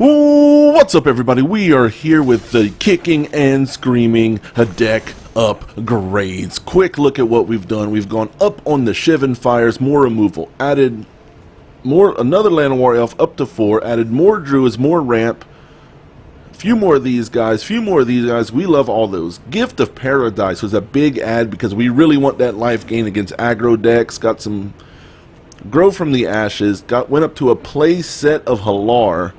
Ooh, what's up, everybody? We are here with the kicking and screaming deck upgrades. Quick look at what we've done. We've gone up on the Shivan Fires, more removal, added another Land War Elf up to 4, added more Druids, more ramp, few more of these guys, we love all those. Gift of Paradise was a big add because we really want that life gain against aggro decks. Got some Grow from the Ashes, went up to a play set of Halar,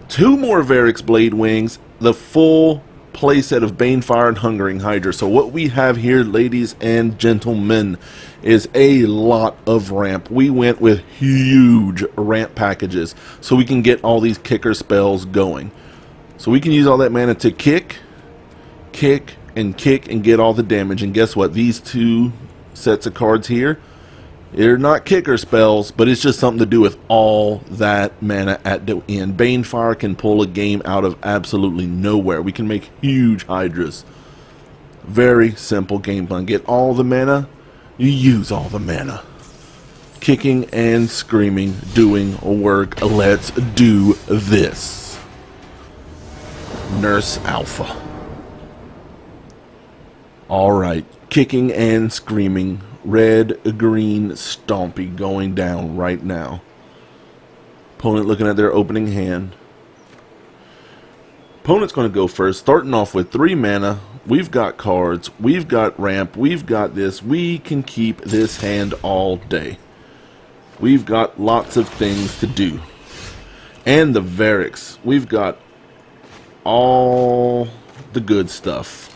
2 more Varix Blade Wings, the full playset of Banefire and Hungering Hydra. So what we have here, ladies and gentlemen, is a lot of ramp. We went with huge ramp packages so we can get all these kicker spells going. So we can use all that mana to kick, and get all the damage. And guess what? These 2 sets of cards here, they're not kicker spells, but it's just something to do with all that mana at the end. Banefire can pull a game out of absolutely nowhere. We can make huge Hydras. Very simple game plan. Get all the mana, you use all the mana. Kicking and screaming, doing work. Let's do this. Nurse Alpha. Alright, kicking and screaming. Red, green, Stompy going down right now. Opponent looking at their opening hand. Opponent's going to go first, starting off with 3 mana. We've got cards, we've got ramp, we've got this. We can keep this hand all day. We've got lots of things to do. And the Varix. We've got all the good stuff.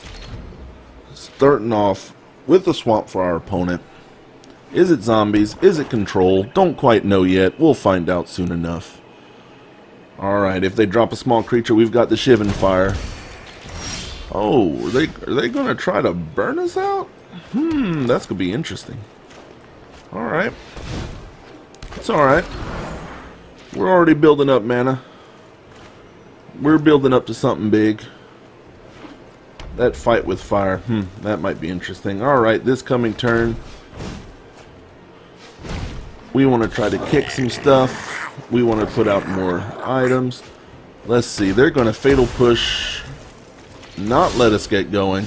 Starting off with the swamp for our opponent. Is it zombies? Is it control? Don't quite know yet. We'll find out soon enough. Alright, if they drop a small creature, we've got the Shivan Fire. Oh, are they going to try to burn us out? That's going to be interesting. Alright. It's alright. We're already building up mana. We're building up to something big. That fight with fire, that might be interesting. Alright, this coming turn, we want to try to kick some stuff. We want to put out more items. Let's see, they're going to Fatal Push, not let us get going.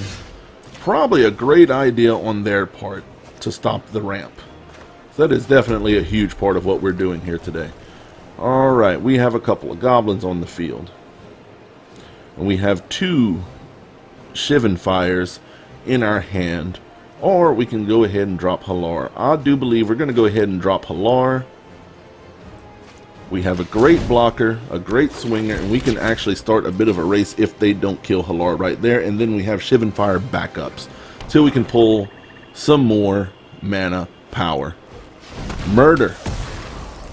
Probably a great idea on their part to stop the ramp. That is definitely a huge part of what we're doing here today. Alright, we have a couple of goblins on the field. And we have 2 Shivan Fires in our hand, or we can go ahead and drop Halar. I do believe we're going to go ahead and drop Halar. We have a great blocker, a great swinger, and we can actually start a bit of a race if they don't kill Halar right there. And then we have Shivan Fire backups till we can pull some more mana power. Murder.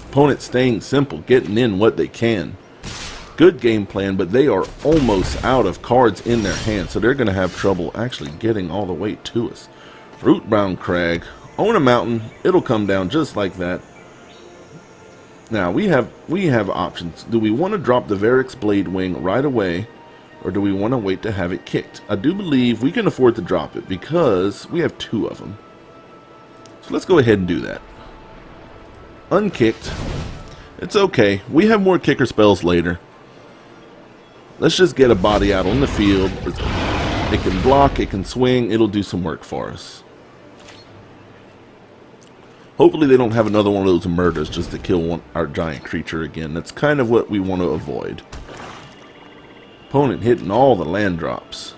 Opponent staying simple, getting in what they can. Good game plan, but they are almost out of cards in their hand, so they're going to have trouble actually getting all the way to us. Rootbound Crag, own a mountain, it'll come down just like that. Now we have options. Do we want to drop the Varix Blade Wing right away, or do we want to wait to have it kicked? I do believe we can afford to drop it because we have 2 of them. So let's go ahead and do that. Unkicked. It's okay. We have more kicker spells later. Let's just get a body out on the field. It can block, it can swing, it'll do some work for us. Hopefully they don't have another one of those murders just to kill our giant creature again. That's kind of what we want to avoid. Opponent hitting all the land drops.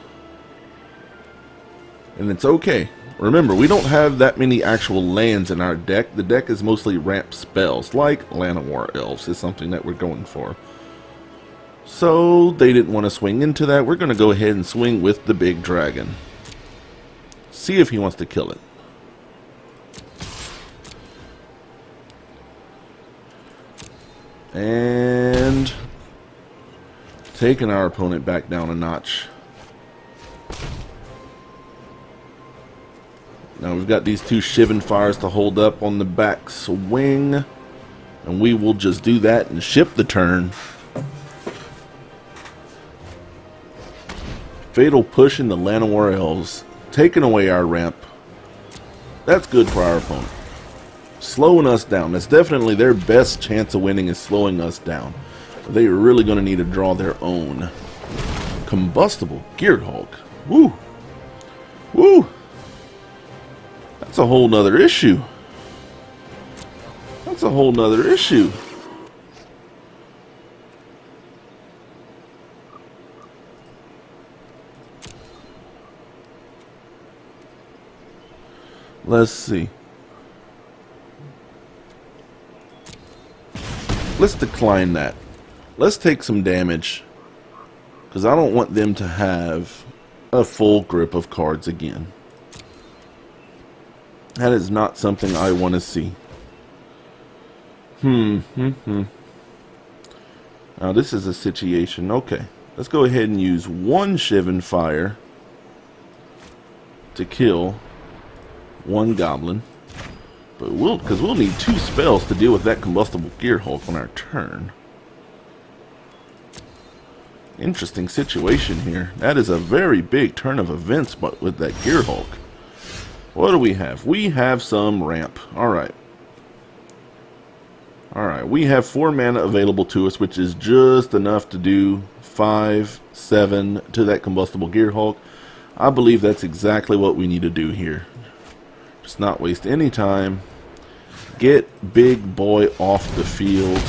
And it's okay. Remember, we don't have that many actual lands in our deck. The deck is mostly ramp spells, like Land War Elves is something that we're going for. So they didn't want to swing into that. We're going to go ahead and swing with the big dragon. See if he wants to kill it. And taking our opponent back down a notch. Now we've got these 2 Shivan Fires to hold up on the back swing. And we will just do that and ship the turn. Fatal Push in the Land War Elves, taking away our ramp. That's good for our opponent. Slowing us down. That's definitely their best chance of winning, is slowing us down. They are really going to need to draw their own combustible Gearhulk. Woo! Woo! That's a whole nother issue. That's a whole nother issue. Let's see. Let's decline that. Let's take some damage, because I don't want them to have a full grip of cards again. That is not something I want to see. Now this is a situation. Okay, let's go ahead and use one Shivan Fire to kill one goblin. But because we'll need 2 spells to deal with that combustible Gearhulk on our turn. Interesting situation here. That is a very big turn of events, but with that Gearhulk. What do we have? We have some ramp. Alright. Alright, we have 4 mana available to us, which is just enough to do 5, 7 to that combustible Gearhulk. I believe that's exactly what we need to do here. Just not waste any time. Get big boy off the field.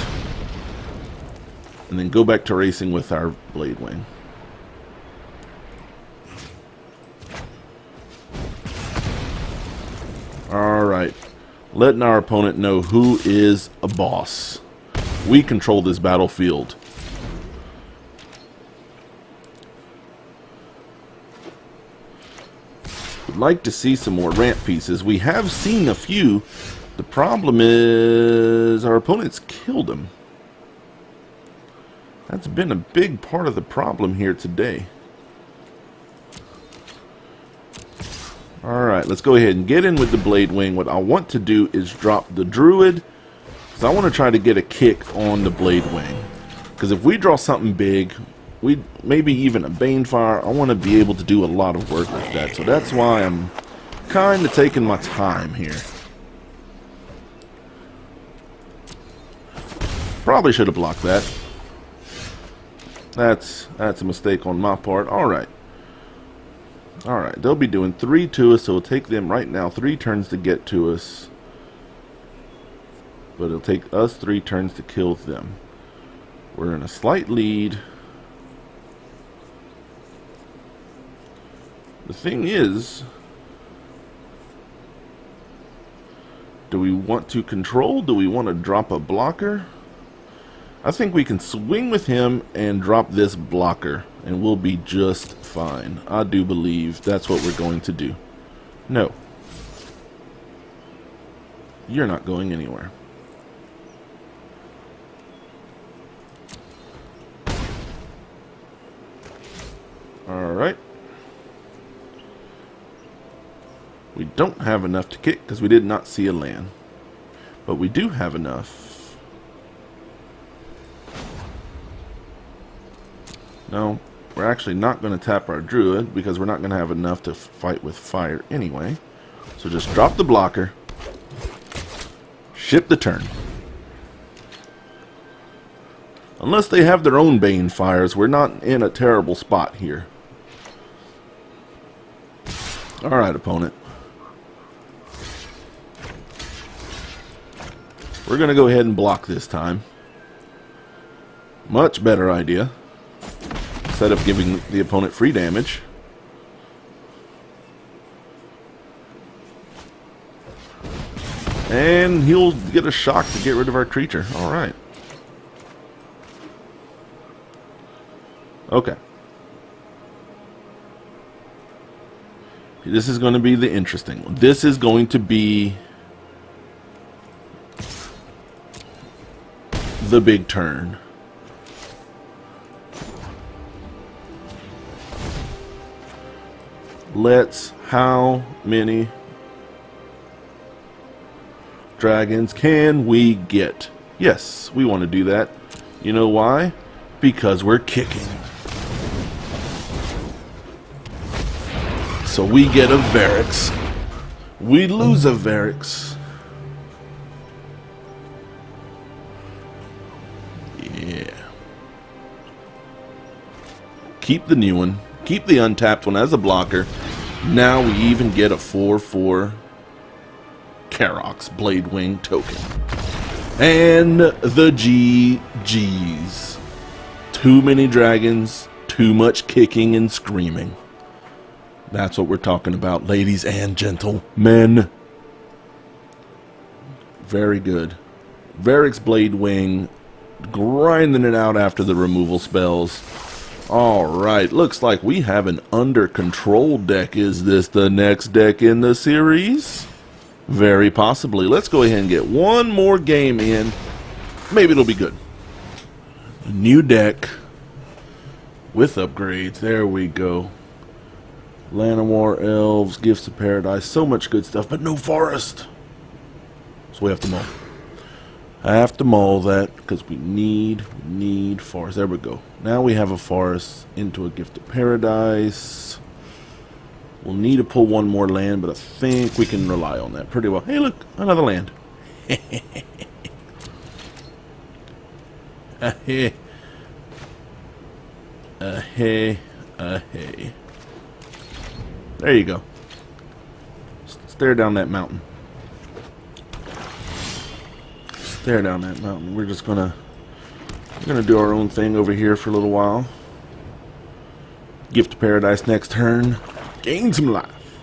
And then go back to racing with our Blade Wing. Alright. Letting our opponent know who is a boss. We control this battlefield. Would like to see some more ramp pieces. We have seen a few. The problem is our opponents killed them. That's been a big part of the problem here today. Alright, let's go ahead and get in with the Blade Wing. What I want to do is drop the Druid, because I want to try to get a kick on the Blade Wing. Because if we draw something big, maybe even a Banefire, I want to be able to do a lot of work with that. So that's why I'm kind of taking my time here. Probably should have blocked that. That's a mistake on my part. Alright. Alright, they'll be doing 3 to us, so it'll take them right now 3 turns to get to us. But it'll take us 3 turns to kill them. We're in a slight lead. The thing is, do we want to control? Do we want to drop a blocker? I think we can swing with him and drop this blocker, and we'll be just fine. I do believe that's what we're going to do. No. You're not going anywhere. Alright. We don't have enough to kick because we did not see a land. But we do have enough. No, we're actually not going to tap our Druid because we're not going to have enough to fight with fire anyway. So just drop the blocker. Ship the turn. Unless they have their own Bane Fires, we're not in a terrible spot here. Alright, opponent. We're going to go ahead and block this time. Much better idea. Instead of giving the opponent free damage. And he'll get a shock to get rid of our creature. Alright. Okay. This is going to be the interesting one. This is going to be the big turn. How many dragons can we get? Yes, we want to do that. You know why? Because we're kicking. So we get a Varix. We lose a Varix. Yeah. keep the new one, keep the untapped one as a blocker. Now we even get a 4/4 Karox Bladewing token. And the GG's. Too many dragons, too much kicking and screaming. That's what we're talking about, ladies and gentlemen. Very good. Varix Bladewing, grinding it out after the removal spells. Alright, looks like we have an under control deck. Is this the next deck in the series? Very possibly. Let's go ahead and get one more game in. Maybe it'll be good. New deck with upgrades. There we go. Llanowar, Elves, Gifts of Paradise. So much good stuff, but no forest. So we have to mull. I have to mull that because we need forest. There we go. Now we have a forest into a Gift of Paradise. We'll need to pull one more land, but I think we can rely on that pretty well. Hey, look, another land. Hey. Hey. There you go. Stare down that mountain. Stare down that mountain. We're just gonna do our own thing over here for a little while. Gift of Paradise next turn. Gain some life.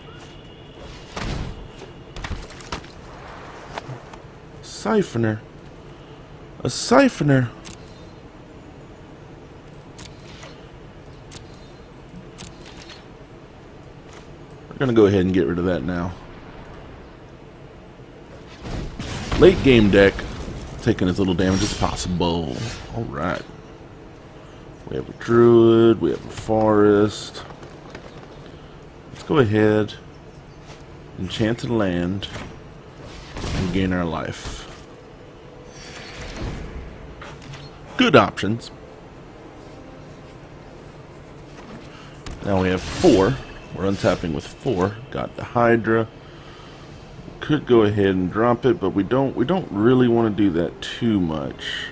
Siphoner. A Siphoner. We're going to go ahead and get rid of that now. Late game deck. Taking as little damage as possible. Alright. We have a Druid. We have a Forest. Let's go ahead, enchant a land, and gain our life. Good options. Now we have 4. We're untapping with 4. Got the Hydra. Could go ahead and drop it, but we don't really want to do that too much.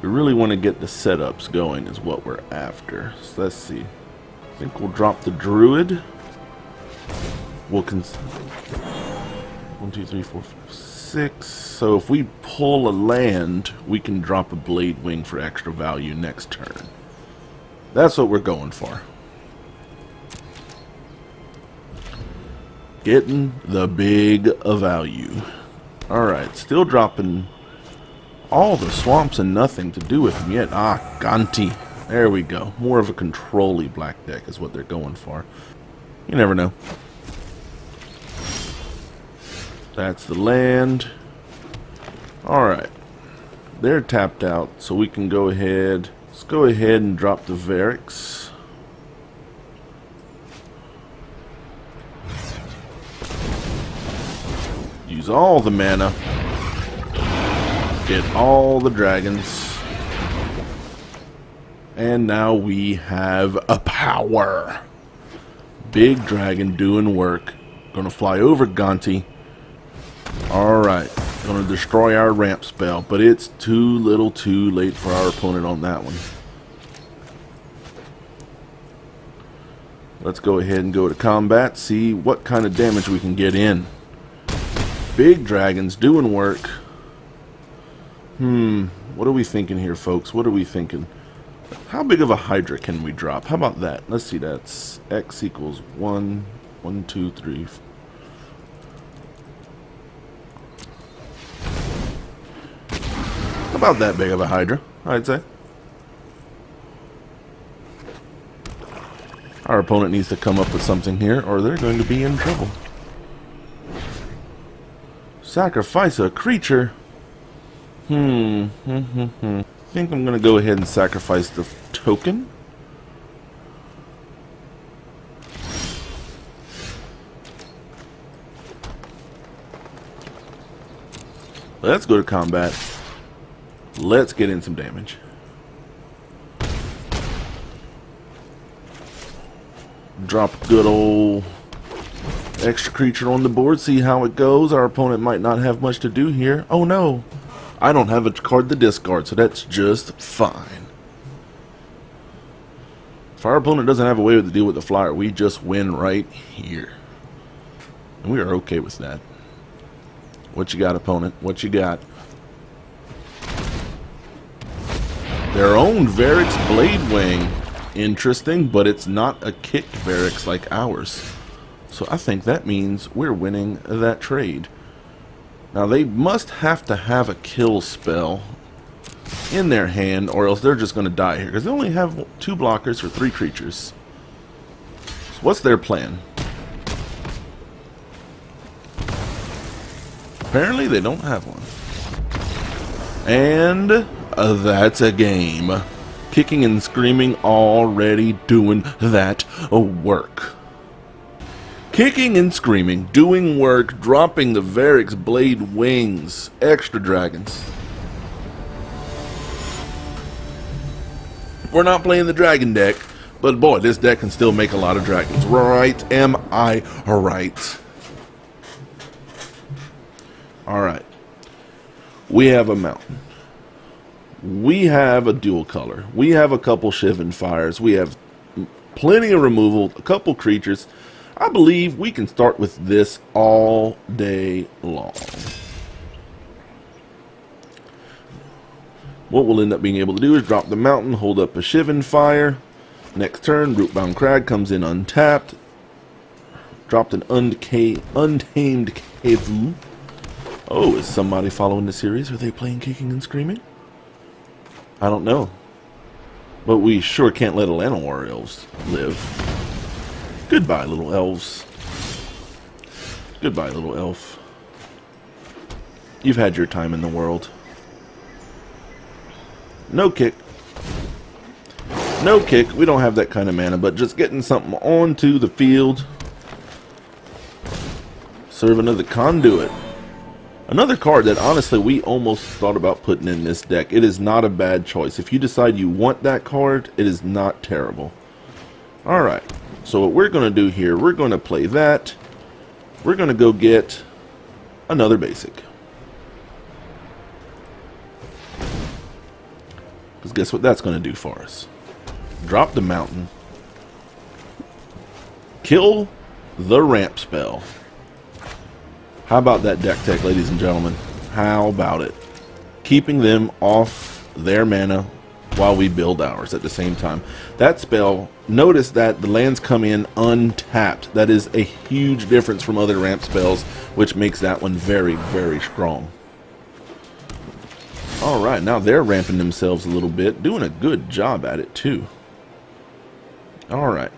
We really want to get the setups going is what we're after. So let's see. I think we'll drop the Druid. We'll 1, 2, 3, 4, 5, 6. So if we pull a land, we can drop a Bladewing for extra value next turn. That's what we're going for. Getting the big value. Alright, still dropping all the swamps and nothing to do with them yet. Ah, Ganti. There we go. More of a control-y black deck is what they're going for. You never know. That's the land. Alright. They're tapped out, so we can go ahead. Let's go ahead and drop the Varix. Use all the mana. Get all the dragons. And now we have a power. Big dragon doing work. Gonna fly over Ganti. Alright. Gonna destroy our ramp spell. But it's too little too late for our opponent on that one. Let's go ahead and go to combat. See what kind of damage we can get in. Big dragons doing work. What are we thinking here, folks? What are we thinking? How big of a Hydra can we drop? How about that? Let's see, that's X equals 1, 1, 2, 3. How about that big of a Hydra, I'd say. Our opponent needs to come up with something here, or they're going to be in trouble. Sacrifice a creature. I think I'm going to go ahead and sacrifice the token. Let's go to combat. Let's get in some damage. Drop a good old extra creature on the board. See how it goes. Our opponent might not have much to do here. Oh no. I don't have a card to discard, so that's just fine. If our opponent doesn't have a way to deal with the flyer, we just win right here. And we are okay with that. What you got, opponent? What you got? Their own Varix Blade Wing. Interesting, but it's not a kick Varix like ours. So I think that means we're winning that trade. Now they must have to have a kill spell in their hand, or else they're just going to die here, because they only have 2 blockers for 3 creatures. So what's their plan? Apparently they don't have one. And that's a game. Kicking and Screaming already doing that work. Kicking and Screaming, doing work, dropping the Varix Blade Wings. Extra dragons. We're not playing the dragon deck, but boy, this deck can still make a lot of dragons. Right? Am I right? Alright. We have a mountain. We have a dual color. We have a couple Shivan Fires. We have plenty of removal, a couple creatures. I believe we can start with this all day long. What we'll end up being able to do is drop the mountain, hold up a Shivan Fire. Next turn, Rootbound Crag comes in untapped. Dropped an Untamed Kevu. Oh, is somebody following the series? Are they playing Kicking and Screaming? I don't know. But we sure can't let Llanowar elves live. Goodbye, little elves. Goodbye, little elf. You've had your time in the world. No kick. No kick. We don't have that kind of mana, but just getting something onto the field. Servant of the Conduit. Another card that honestly we almost thought about putting in this deck. It is not a bad choice. If you decide you want that card, it is not terrible. Alright. So what we're going to do here, we're going to play that. We're going to go get another basic. Because guess what that's going to do for us? Drop the mountain. Kill the ramp spell. How about that deck tech, ladies and gentlemen? How about it? Keeping them off their mana while we build ours at the same time. That spell, notice that the lands come in untapped. That is a huge difference from other ramp spells, which makes that one very, very strong. Alright, now they're ramping themselves a little bit, doing a good job at it too. Alright.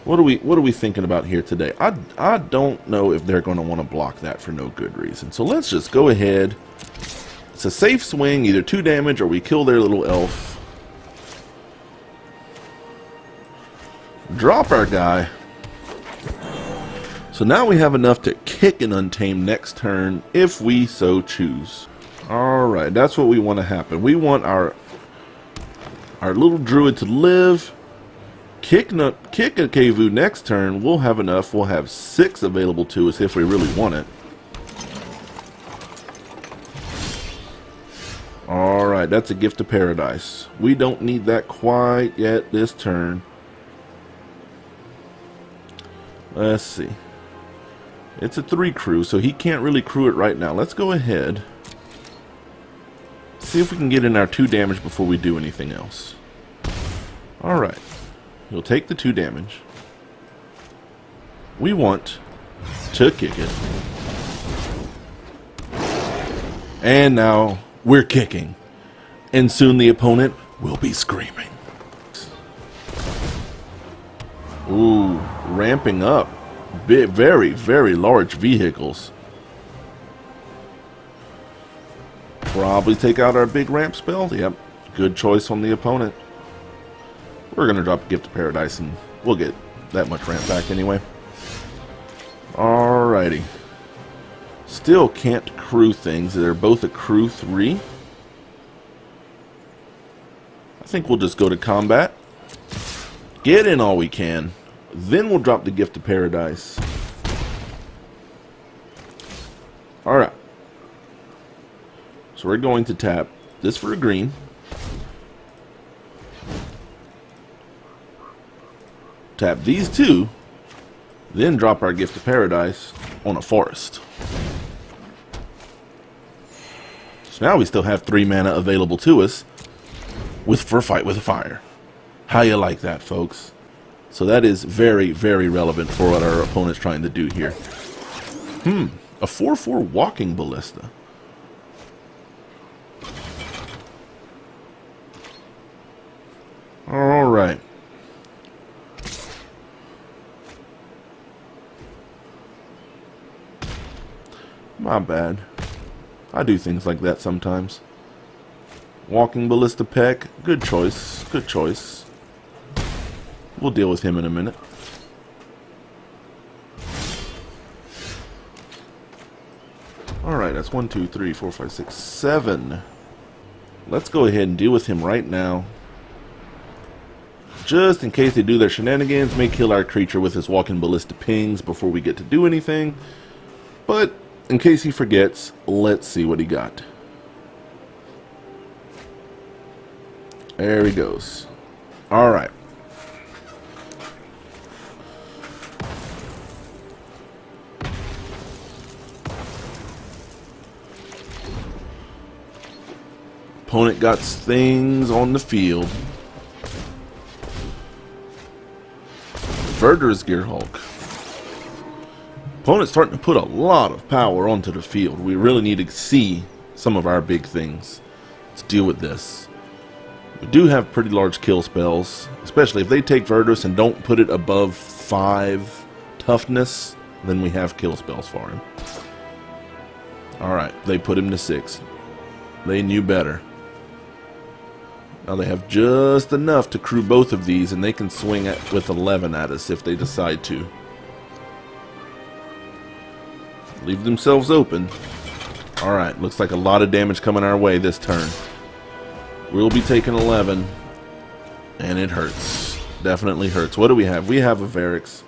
What are we thinking about here today? I don't know if they're going to want to block that for no good reason. So let's just go ahead. It's a safe swing, either 2 damage or we kill their little elf. Drop our guy. So now we have enough to kick an Untamed next turn if we so choose. Alright, that's what we want to happen. We want our little druid to live. Kick a Kevu next turn. We'll have enough. We'll have 6 available to us if we really want it. Alright, that's a Gift of Paradise. We don't need that quite yet this turn. Let's see. It's a 3 crew, so he can't really crew it right now. Let's go ahead. See if we can get in our 2 damage before we do anything else. Alright. He'll take the 2 damage. We want to kick it. And now we're kicking. And soon the opponent will be screaming. Ooh, ramping up. Very, very large vehicles. Probably take out our big ramp spell. Yep, good choice on the opponent. We're going to drop a Gift of Paradise and we'll get that much ramp back anyway. Alrighty. Still can't crew things. They're both a crew 3. I think we'll just go to combat. Get in all we can. Then we'll drop the Gift of Paradise. Alright. So we're going to tap this for a green. tap these two, then drop our Gift of Paradise on a forest. So now we still have 3 mana available to us for Fight with Fire. How you like that, folks? So that is very, very relevant for what our opponent's trying to do here. A 4/4 Walking Ballista. Alright. My bad. I do things like that sometimes. Walking Ballista Peck. Good choice. Good choice. We'll deal with him in a minute. Alright, that's 1, 2, 3, 4, 5, 6, 7. Let's go ahead and deal with him right now. Just in case they do their shenanigans, may kill our creature with his Walking Ballista pings before we get to do anything. But in case he forgets, let's see what he got. There he goes. Alright. Opponent got things on the field. Verdur's Gearhulk. Opponent's starting to put a lot of power onto the field. We really need to see some of our big things. Let's deal with this. We do have pretty large kill spells, especially if they take Verdur's and don't put it above 5 toughness, then we have kill spells for him. Alright, they put him to 6. They knew better. Now they have just enough to crew both of these, and they can swing with 11 at us if they decide to. Leave themselves open. Alright, looks like a lot of damage coming our way this turn. We'll be taking 11, and it hurts. Definitely hurts. What do we have? We have a Varix.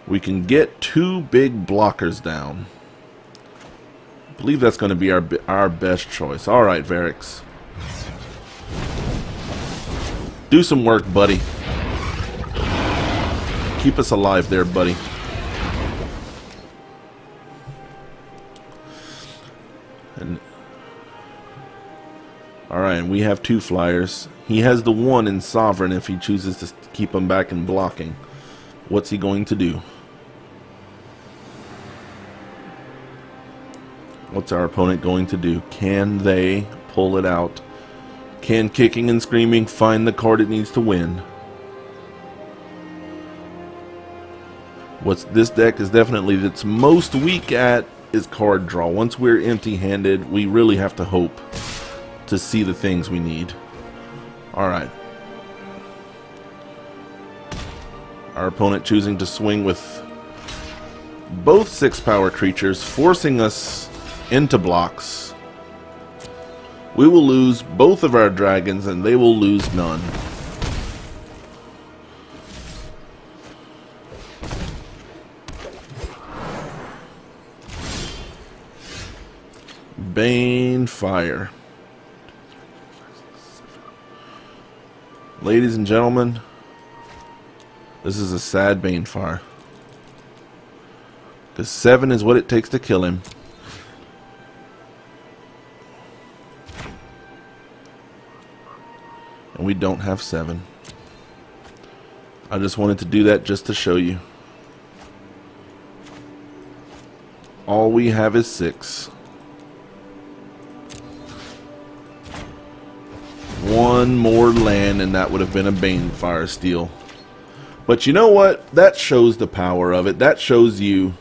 We can get 2 big blockers down. I believe that's going to be our best choice. Alright, Varix. Do some work, buddy. Keep us alive there, buddy. Alright, and we have 2 flyers. He has the 1 in Sovereign if he chooses to keep him back in blocking. What's he going to do? What's our opponent going to do? Can they pull it out? Can Kicking and Screaming find the card it needs to win? What's this deck is definitely its most weak at is card draw. Once we're empty-handed, we really have to hope to see the things we need. Alright. Our opponent choosing to swing with both 6-power creatures, forcing us into blocks. We will lose both of our dragons and they will lose none. Bane Fire. Ladies and gentlemen, this is a sad Bane Fire. Because 7 is what it takes to kill him. And we don't have 7. I just wanted to do that just to show you. All we have is 6. 1 more land and that would have been a Banefire steal. But you know what? That shows the power of it. That shows you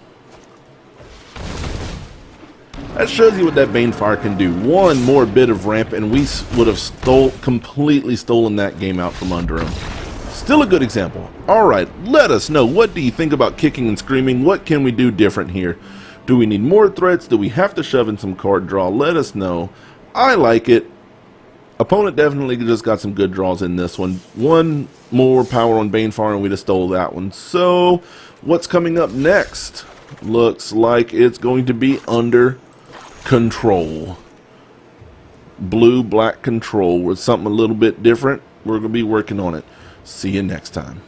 what that Banefire can do. 1 more bit of ramp and we would have completely stolen that game out from under him. Still a good example. Alright, let us know. What do you think about Kicking and Screaming? What can we do different here? Do we need more threats? Do we have to shove in some card draw? Let us know. I like it. Opponent definitely just got some good draws in this one. 1 more power on Banefire and we just stole that one. So, what's coming up next? Looks like it's going to be Under Control. Blue-black control with something a little bit different. We're going to be working on it. See you next time.